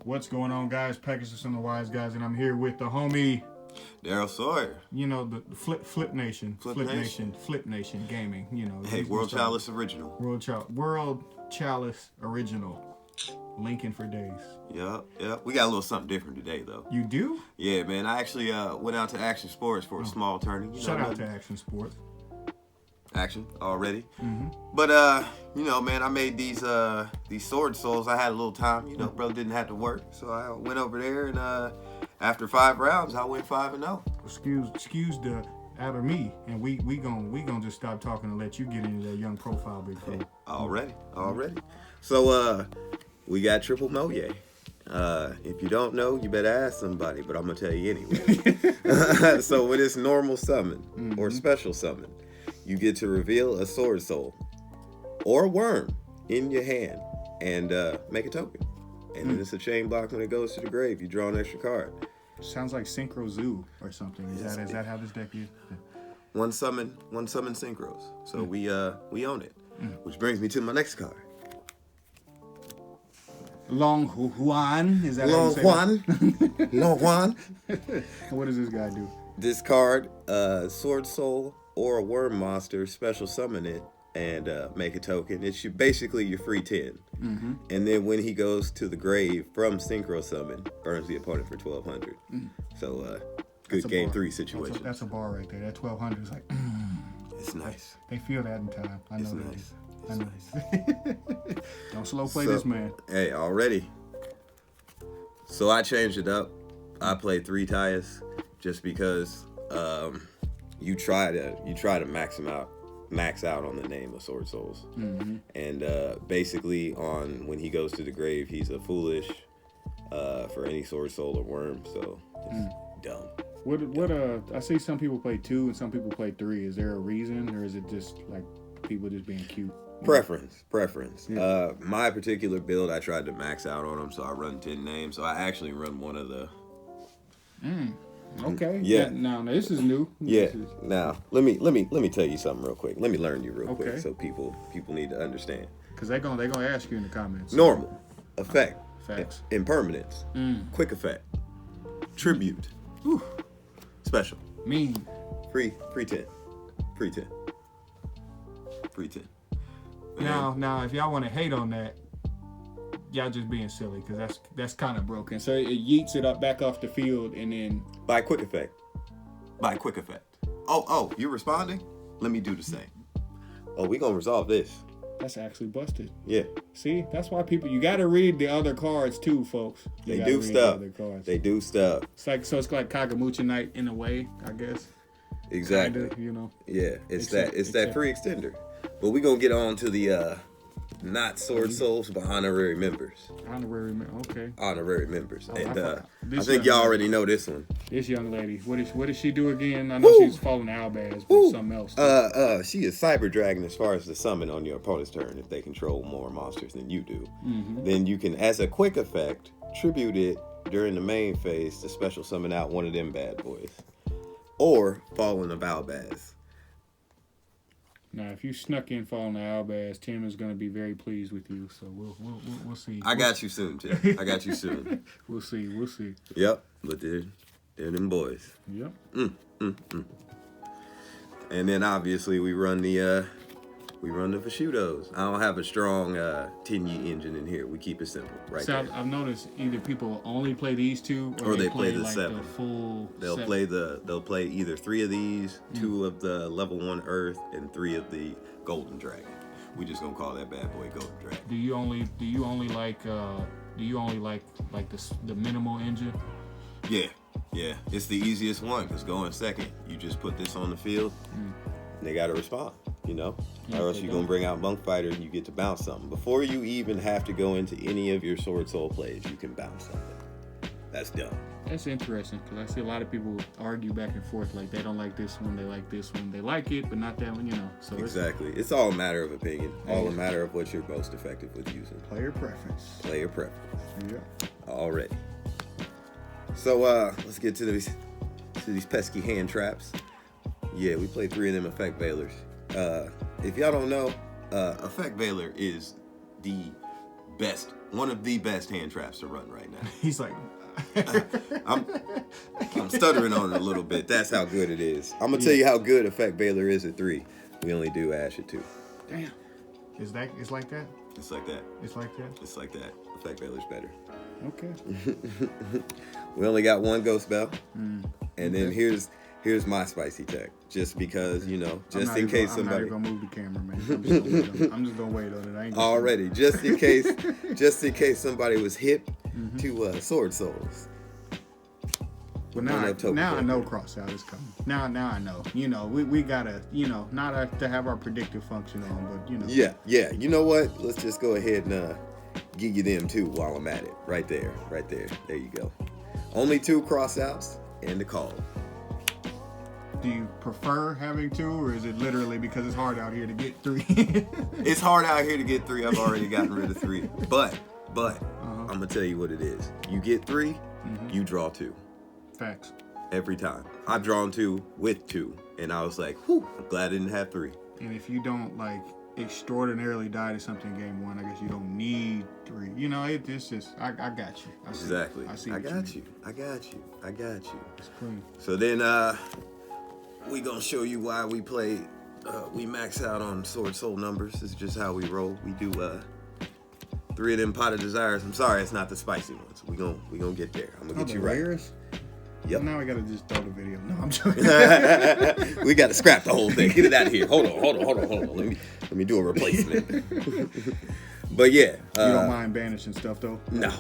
What's going on, guys? Pegasus and the Wise Guys, and I'm here with the homie, Darrell Sawyer. you know, the Flip Nation. Flip Nation Gaming, you know. Hey, World Chalice Original. World Chalice Original. Lincoln for days. Yep. We got a little something different today, though. You do? Yeah, man. I actually went out to Action Sports for a small tourney. Shout out to Action Sports. Action already. Mm-hmm. But, man, I made these Swordsoul. I had a little time. You know, brother didn't have to work. So I went over there, and after 5 rounds, I went 5-0. Excuse the out of me, and we gonna just stop talking and let you get into that young profile, big fella. Already. So, we got Triple Moye. If you don't know, you better ask somebody, but I'm going to tell you anyway. So with this normal summon or special summon, you get to reveal a Swordsoul or a worm in your hand and make a token. And then it's a chain block when it goes to the grave. You draw an extra card. Sounds like Synchro Zoo or something. Is that how this deck is? One summon synchros. So we own it. Which brings me to my next card. Long Juan, is that Long Juan. Long Juan. What does this guy do? This card, Swordsoul or a worm monster, special summon it and make a token. It's basically your free 10. Mm-hmm. And then when he goes to the grave from Synchro Summon, burns the opponent for 1,200. So good game bar. 3 situation. That's a bar right there. That 1,200 is like. It's nice. They feel that in time. I know it's that. nice. I know. Don't slow play this man. Hey, already. So I changed it up. I played 3 Tyas just because you try to max out on the name of Swordsoul. Mm-hmm. And basically on when he goes to the grave, he's a foolish for any Swordsoul or worm, so it's dumb. What I see some people play 2 and some people play 3. Is there a reason, or is it just like people just being cute? Preference. Yeah. My particular build, I tried to max out on them, so I run 10 names. So I actually run one of the. Okay. Yeah. Now this is new. Yeah. Now let me tell you something real quick. Let me learn you real quick, Okay. so people need to understand. Because they're gonna ask you in the comments. Normal, effect, Facts. impermanence, quick effect, tribute, special, Mean. free 10, free 10. Now, if y'all want to hate on that, y'all just being silly, because that's kind of broken. So it yeets it up back off the field, and then By quick effect. Oh, you responding? Let me do the same. Oh, we gonna resolve this. that's actually busted. Yeah. See, that's why you got to read the other cards too, folks. You They gotta do read stuff. The other cards. They do stuff. It's like Kagamucha Night in a way, I guess. Exactly. Kinda, you know. Yeah, it's Except- that free extender. But we gonna get on to the not Swordsoul, but honorary members. Okay. Honorary members. Oh, And I I this think young y'all lady. already know this one. This young lady, what does she do again? I know Woo! she's following Albaz, but something else. She is Cyber Dragon as far as the summon on your opponent's turn if they control more monsters than you do. Mm-hmm. Then you can, as a quick effect, tribute it during the main phase to special summon out one of them bad boys. Or Fallen of Albaz. Now, if you snuck in following Albaz, Tim is going to be very pleased with you. So we'll see. I got you soon, Tim. I got you soon. We'll see. Yep, but they're them boys. Yep. And then obviously we run the prosciuttos. I don't have a strong 10-year engine in here. We keep it simple, right So there. I've noticed either people only play these 2, Or they play the like 7. The full. They'll 7. play either 3 of these, 2 of the level 1 Earth, and 3 of the Golden Dragon. We just gonna call that bad boy Golden Dragon. Do you only like the minimal engine? Yeah. It's the easiest one because going second, you just put this on the field. And they gotta respond, you know. Yeah, or else they you're don't. gonna bring out Monk Fighter and you get to bounce something. Before you even have to go into any of your Swordsoul plays, you can bounce something. That's dumb. That's interesting because I see a lot of people argue back and forth, like they don't like this one, they like this one, they like it, but not that one, you know. So Exactly. It's all a matter of opinion. All a matter of what you're most effective with using. it's player preference. Player preference. Yeah. Already. So let's get to these pesky hand traps. Yeah, we played 3 of them Effect Veilers. If y'all don't know, Effect Veiler is the best one of the best hand traps to run right now. He's like, I'm stuttering on it a little bit. That's how good it is. I'm gonna tell you how good Effect Baylor is at 3. We only do Ash at 2. damn. It's like that? It's like that. It's like that? It's like that. Effect Baylor's better. Okay. We only got one Ghost Bell. And then here's my spicy tech. Just because, you know, just in case somebody. I'm not even gonna move the camera, man. I'm just gonna wait on it. I ain't Already, just in case somebody was hip to Sword Souls. Well, now I know cross out is coming. Now I know. You know, we gotta, you know, not to have our predictive function on, but you know. Yeah. You know what? Let's just go ahead and give you them 2 while I'm at it. Right there. There you go. Only 2 cross outs and the call. Do you prefer having 2, or is it literally because it's hard out here to get 3? It's hard out here to get 3. I've already gotten rid of 3. But I'm gonna tell you what it is. You get 3, you draw 2. Facts. Every time. I've drawn 2 with 2, and I was like, whew, I'm glad I didn't have 3. And if you don't like extraordinarily die to something in game 1, I guess you don't need 3. You know, it's just I got you. Exactly. I got you. It's clean. So then we gonna show you why we play. We max out on Sword Soul numbers. This is just how we roll. We do 3 of them Pot of Desires. I'm sorry, it's not the spicy ones. We gonna get there. I'm gonna get you right. Rarest? Yep. Now we gotta just throw the video. No, I'm joking. We gotta scrap the whole thing. Get it out of here. Hold on. Let me do a replacement. But yeah. You don't mind banishing stuff though? No.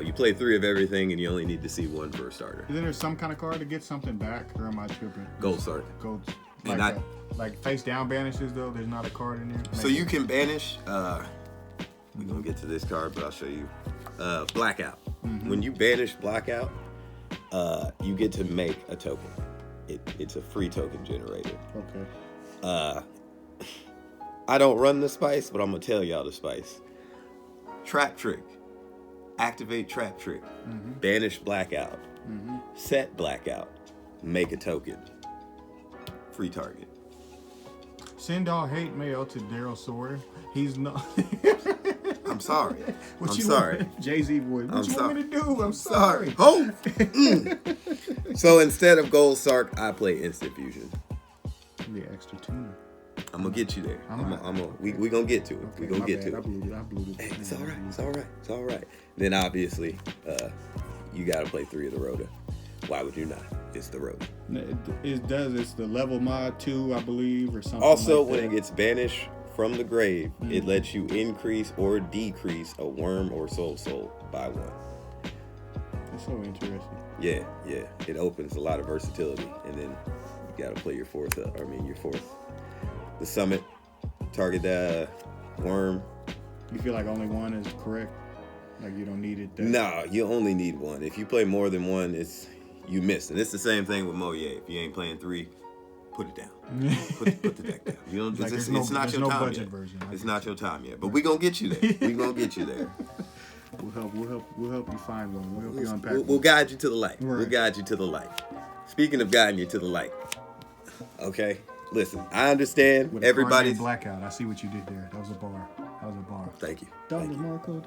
You play 3 of everything, and you only need to see 1 for a starter. Isn't there some kind of card to get something back, or am I tripping? Gold Sark. Gold. And Like face down banishes though. There's not a card in there. So you can banish. We're gonna get to this card, but I'll show you. Blackout. When you banish Blackout, you get to make a token. It's a free token generator. Okay. I don't run the spice, but I'm gonna tell y'all the spice. Trap Trick. Activate Trap Trick. Banish Blackout. Set Blackout. Make a token. Free target. Send all hate mail to Darrell Sawyer. He's not. I'm sorry. I'm sorry. Jay-Z voice. What you want me to do? I'm sorry. Oh. So instead of Gold Sark, I play Instant Fusion. The extra tune. I'm gonna get you there. We gonna get to it. Okay, we gonna get bad. to it. I blew it. Hey, it's all right. Then obviously, you gotta play 3 of the Rhoda. Why would you not? It's the Rhoda. It's the level mod 2, I believe, or something. Also, like when that. it gets banished from the grave, it lets you increase or decrease a worm or soul by 1. That's so interesting. Yeah. It opens a lot of versatility, and then you gotta play your 4th. The summit, target that worm. You feel like only 1 is correct? Like you don't need it? No, you only need 1. If you play more than 1, you miss. And it's the same thing with Moye. If you ain't playing 3, put it down. Put the deck down. You don't. Like it's not your time yet. Version. It's not your time yet. But we gonna get you there. We'll help you find one. We'll help you unpack. We'll guide you to the light. Right. We'll guide you to the light. Speaking of guiding you to the light, okay. Listen, I understand with everybody's blackout. I see what you did there. That was a bar. Thank you. Marco.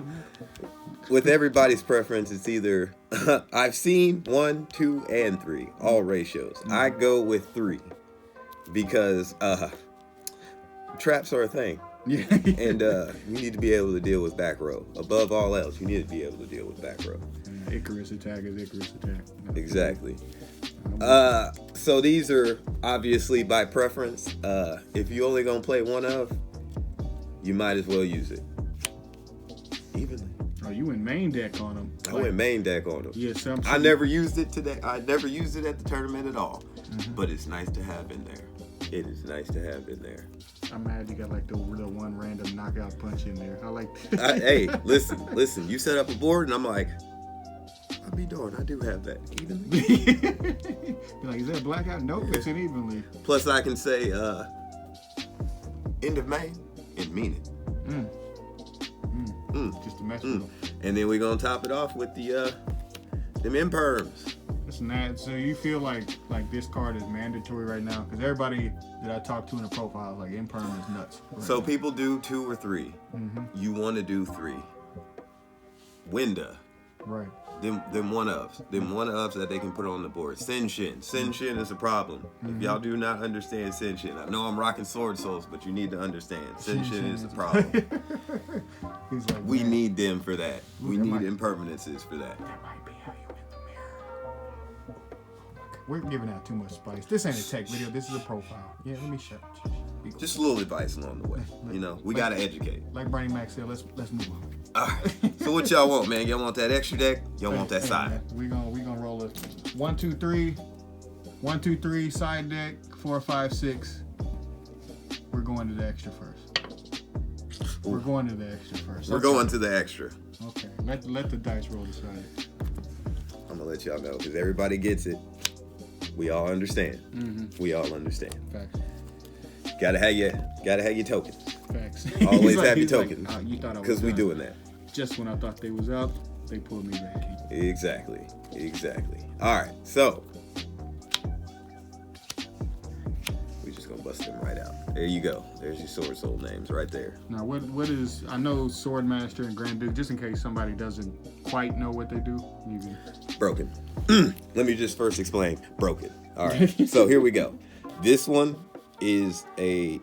With everybody's preference, it's either I've seen 1, 2, and 3, all ratios. I go with 3 because traps are a thing. Yeah. And you need to be able to deal with back row. Above all else, you need to be able to deal with back row. Icarus attack is Icarus attack. Exactly. So these are obviously by preference. If you only gonna play 1 of, you might as well use it evenly. Oh, you went main deck on them. I went main deck on them. Yeah, I never used it today. I never used it at the tournament at all. But it's nice to have in there. It is nice to have in there. I'm mad you got like the 1 random knockout punch in there. I like that. Hey, listen. You set up a board, and I'm like, I'll be darned. I do have that evenly. Be like, is that a blackout? Nope, it's an evenly. Plus, I can say end of main and mean it. Just to mess with them. And then we're gonna top it off with the them imperms. Listen, that so you feel like this card is mandatory right now? Because everybody that I talk to in the profile is like imperm is nuts. Right So now. people do 2 or 3. You want to do 3. Winda. Right. Them 1-ups. Them 1-ups that they can put on the board. Senshin. Senshin is a problem. If y'all do not understand Senshin, I know I'm rocking Sword Souls, but you need to understand. Senshin is a problem. He's like, We need them for that. We need might- impermanences for that. That might be how you win the mirror. We're giving out too much spice. This ain't a tech video. This is a profile. Yeah, let me shut. Just a little advice along the way. You know, we gotta educate. Like Bernie Mac said, let's move on. Alright. So what y'all want, man? Y'all want that extra deck? Y'all want that side? We gonna roll it. 1, 2, 3. 1, 2, 3 side deck. 4, 5, 6. We're going to the extra first. We're going to the extra first. We're going to the extra. Okay. Let the dice roll decide it. I'm gonna let y'all know because everybody gets it. We all understand. We all understand. Facts. Gotta have your token. Facts. Always He's have your he's token. Like, you thought I was Because we done. doing that. Just when I thought they was up, they pulled me back in. Exactly. All right. So we just gonna bust them right out. There you go. There's your Sword Soul names right there. Now, what is? I know Swordmaster and Grand Duke. Just in case somebody doesn't quite know what they do, you can. Broken. Let me just first explain. Broken. All right. So here we go. This one is a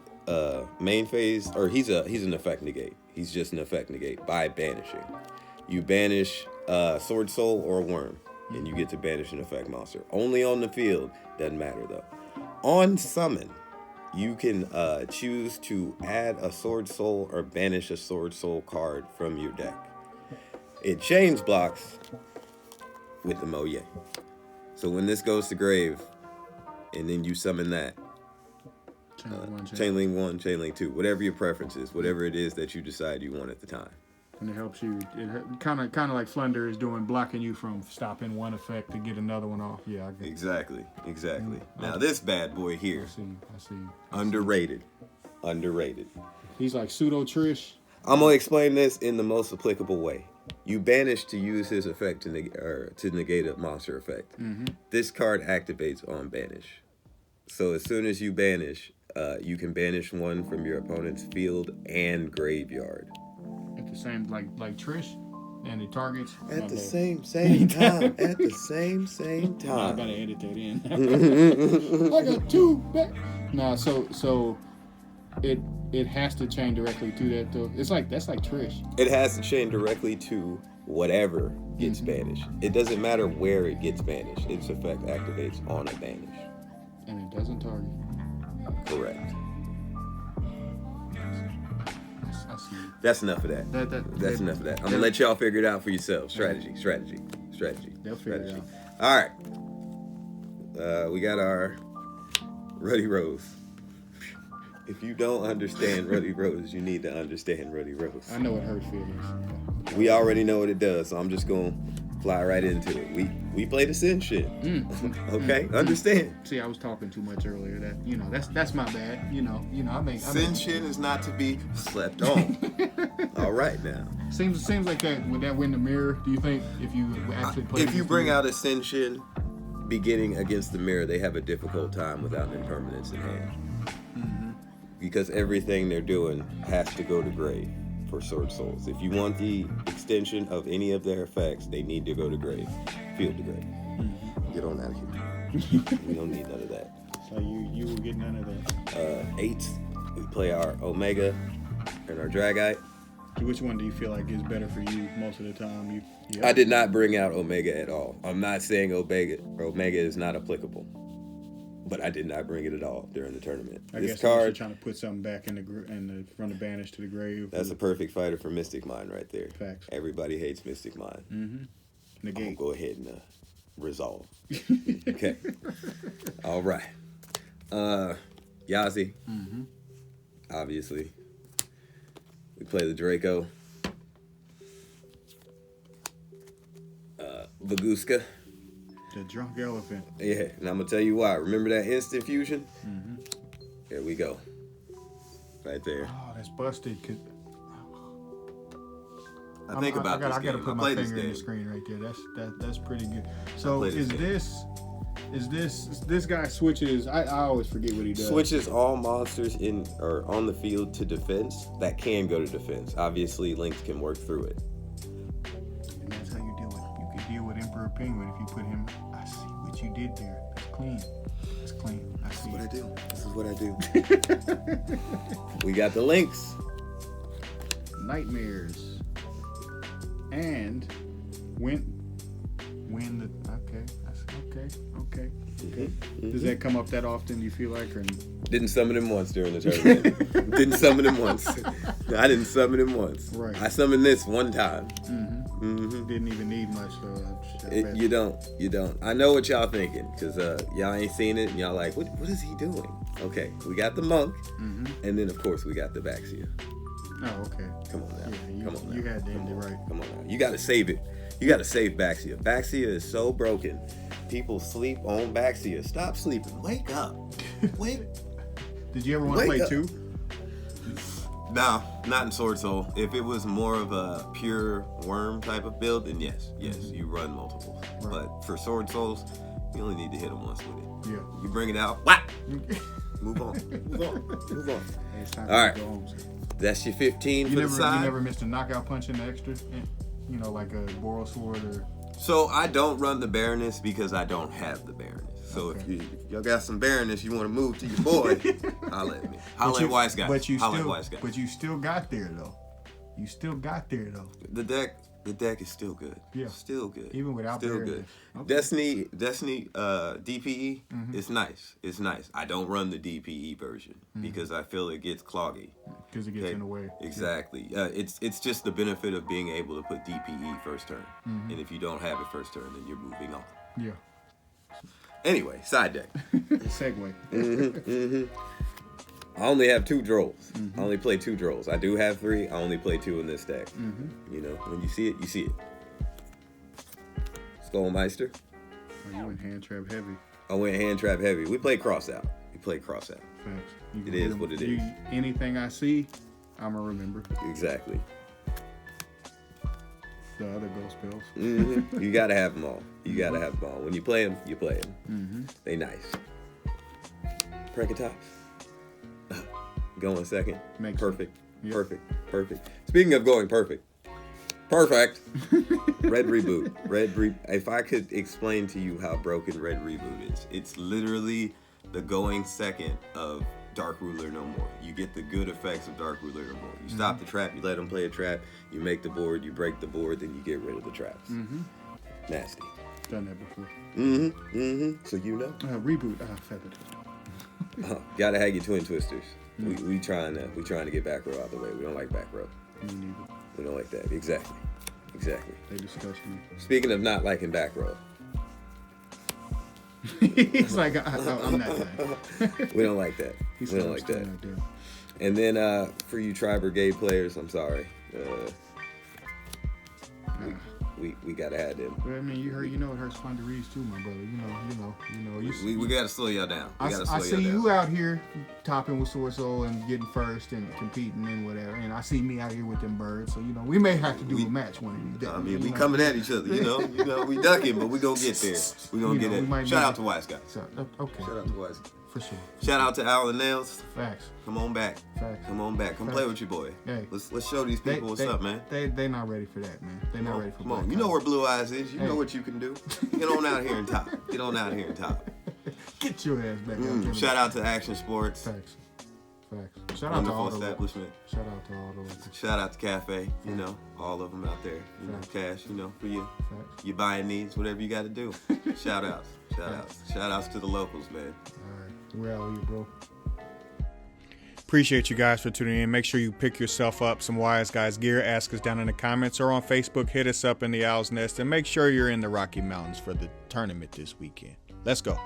main phase, or he's an effect negate. He's just an effect negate by banishing. You banish Sword Soul or Worm, and you get to banish an effect monster. Only on the field. Doesn't matter though. On summon, you can choose to add a Sword Soul or banish a Sword Soul card from your deck. It chains blocks with the Moye. So when this goes to grave, and then you summon that, Chain Link 1, Chain Link 2, whatever your preference is, whatever it is that you decide you want at the time. And it helps you. It kind of like Flunder is doing, blocking you from stopping one effect to get another one off. Yeah, I get it. Exactly. Now this bad boy here, I see. underrated. He's like pseudo Trish. I'm gonna explain this in the most applicable way. You banish to use his effect to negate a monster effect. This card activates on banish. So as soon as you banish, you can banish one from your opponent's field and graveyard. At the same, like Trish, and it targets. At the same time. At the same I time. gotta edit that in. I got two back. Nah, so it has to chain directly to that though. That's like Trish. It has to chain directly to whatever gets banished. It doesn't matter where it gets banished. Its effect activates on a banish. And it doesn't target. Correct. I see. That's enough of that. That's enough of that. I'm gonna let y'all figure it out for yourselves. Strategy. They'll figure it out. All right. We got our Ruddy Rose. If you don't understand Ruddy Rose, you need to understand Ruddy Rose. I know what hurt feelings. We already know what it does, so I'm just gonna fly right into it. We play the sin shit. Okay, understand. See, I was talking too much earlier. That's my bad. I think Sin shit is not to be slept on. All right now. Seems like that. Would that win the mirror? Do you think if you actually play? If you bring out Ascension beginning against the mirror, they have a difficult time without impermanence in hand. Because everything they're doing has to go to grave for Sword Souls. If you want the extension of any of their effects, they need to go to grave. Field to grave. Get on out of here. We don't need none of that. So you will get none of that. 8, we play our Omega and our Dragite. Which one do you feel like is better for you most of the time? I did not bring out Omega at all. I'm not saying Omega is not applicable, but I did not bring it at all during the tournament. I this guess card, you're trying to put something back from the banish to the grave. That's a perfect fighter for Mystic Mind right there. Facts. Everybody hates Mystic Mind. Negate. I'm gonna go ahead and resolve. Okay. All right. Yazi. Obviously. We play the Draco. Baguska. The drunk elephant. Yeah, and I'm gonna tell you why. Remember that instant fusion? There we go. Right there. Oh, that's busted. I think about this I gotta game. put I my play this finger in game. the screen right there. That's pretty good. So this game. is this guy switches? I always forget what he does. Switches all monsters in or on the field to defense that can go to defense. Obviously, Link can work through it. emperor penguin. If you put him, I see what you did there. That's clean. That's clean. I see What I it. do. This is what I do. We got the links. Nightmares. And win the okay. Okay. Does that come up that often, do you feel like? Or Didn't summon him once during the tournament. Didn't summon him once. I didn't summon him once. Right. I summoned this one time. didn't even need much, so You don't. I know what y'all thinking, because y'all ain't seen it, and y'all like, what is he doing? Okay, we got the monk, and then, of course, we got the Baxia. Oh, okay. Come on now. Yeah, Come on now. You had to end it right. Come on now. You got to save it. You got to save Baxia. Baxia is so broken. People sleep on Baxia. Stop sleeping. Wake up. Wake. Did you ever want to play up. 2? No, not in Swordsoul. If it was more of a pure worm type of build, then yes, you run multiples. Right. But for Sword-Souls, you only need to hit them once with it. Yeah. You bring it out, whack! Move on. Hey, it's time All right. to go home, so. That's your 15 for the You side. never missed a knockout punch in the extra? You know, like a Boral sword or... So I don't run the Baroness because I don't have the Baroness. So Okay. if y'all got some Baroness, you want to move to your boy, holla at me. Holla at Wise Guy. But you Holla at still, Wise Guy. but you still got there though. You still got there though. The deck is still good. Yeah. Still good. Even without still Baroness. good. Okay. Destiny DPE is nice. It's nice. I don't run the DPE version because I feel it gets cloggy. Because it gets in the way. Exactly. It's just the benefit of being able to put DPE first turn. And if you don't have it first turn, then you're moving on. Yeah. Anyway, side deck. Segue. I only have 2 Drolls. I only play 2 Drolls. I do have 3. I only play 2 in this deck. You know, when you see it, you see it. Skullmeister. Oh, you went hand trap heavy. I went hand trap heavy. We play cross out. Facts. It is what it is. Anything I see, I'ma remember. Exactly. The other ghost spells. You gotta have them all. You gotta have them all. When you play them, you play them. They nice. Precatops. Going second. Makes Perfect. Yep. Perfect. Speaking of going perfect. Perfect. Red Reboot. If I could explain to you how broken Red Reboot is, it's literally the going second of Dark Ruler No More. You get the good effects of Dark Ruler No More. You stop the trap, you let them play a trap, you make the board, you break the board, then you get rid of the traps. Nasty. Done that before. So you know. Reboot. Feathered. Gotta have your twin twisters. We trying to get back row out the way. We don't like back row. Me neither. We don't like that. Exactly. They disgust me. Speaking of not liking back row, He's like, I'm not that. we don't like that. He's We don't like that. And then for you Tri Brigade players, I'm sorry. We gotta have them. But I mean, you know it hurts fun to read too, my brother. You know. We gotta slow y'all down. I see you out here topping with Swordsoul and getting first and competing and whatever, and I see me out here with them birds. So we may have to do a match one of these days. I mean, we coming at each other. You know, we ducking, but we gonna get there. We gonna get it. Shout out to Wise Guy. Okay. Shout out to Wise Guy. For sure. Shout out to Alan Nails. Facts. Come on back. Facts. Come on back. Come play with your boy. Hey. Let's show these people what's up, man. They not ready for that, man. They not ready for. Come on. You know where Blue Eyes is. You know what you can do. Get on out here and top. Get your ass back. Shout out to Action Sports. Facts. Shout out to all the establishment. Shout out to all those. Shout out to Cafe. You know, all of them out there. You know, cash. You know, for you. Your buying needs, whatever you got to do. Shout outs. Shout outs to the locals, man. All right, we're out here, bro. Appreciate you guys for tuning in. Make sure you pick yourself up some Wise Guys gear. Ask us down in the comments or on Facebook. Hit us up in the Owl's Nest, and make sure you're in the Rocky Mountains for the tournament this weekend. Let's go.